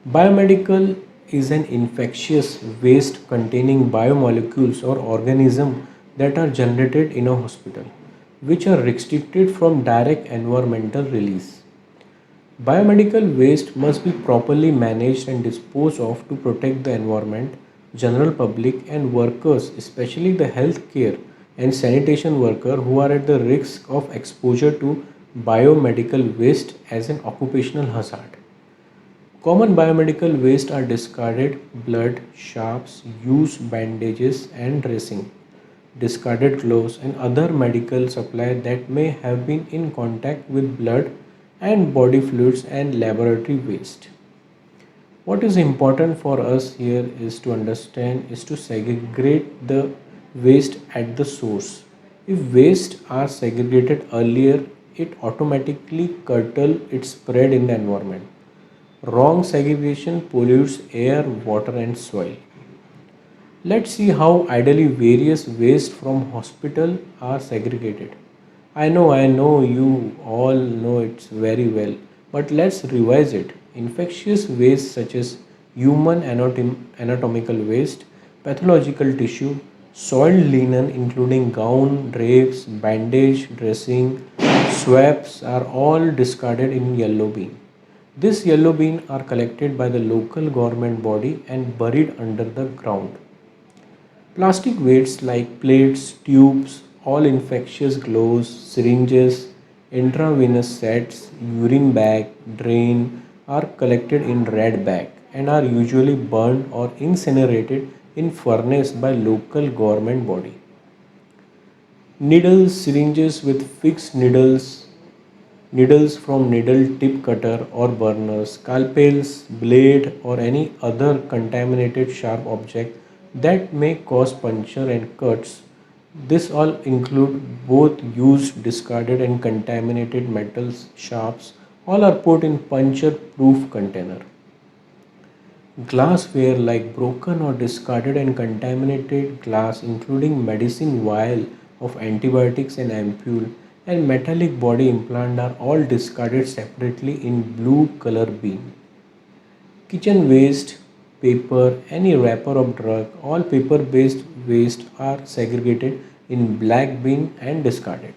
Biomedical is an infectious waste containing biomolecules or organisms that are generated in a hospital, which are restricted from direct environmental release. Biomedical waste must be properly managed and disposed of to protect the environment, general public and workers, especially the healthcare and sanitation worker who are at the risk of exposure to biomedical waste as an occupational hazard. Common biomedical waste are discarded blood, sharps, used bandages and dressing, discarded clothes and other medical supply that may have been in contact with blood and body fluids and laboratory waste. What is important for us here is to understand is to segregate the waste at the source. If waste are segregated earlier, it automatically curtail its spread in the environment. Wrong segregation pollutes air, water and soil. Let's see how ideally various waste from hospital are segregated. I know you all know it very well, but let's revise it. Infectious waste such as human anatomical waste, pathological tissue, soiled linen including gown, drapes, bandage, dressing, swabs are all discarded in yellow bin. This yellow bin are collected by the local government body and buried under the ground. Plastic wastes like plates, tubes, all infectious gloves, syringes, intravenous sets, urine bag, drain are collected in red bag and are usually burned or incinerated in furnace by local government body. Needles, syringes with fixed needles, needles from needle tip cutter or burner, scalpels, blade or any other contaminated sharp object that may cause puncture and cuts. This all include both used, discarded and contaminated metals sharps. All are put in puncture proof container. Glassware like broken or discarded and contaminated glass including medicine vial of antibiotics and ampule and metallic body implant are all discarded separately in blue color bin. Kitchen waste, paper, any wrapper of drug, all paper based waste are segregated in black bin and discarded.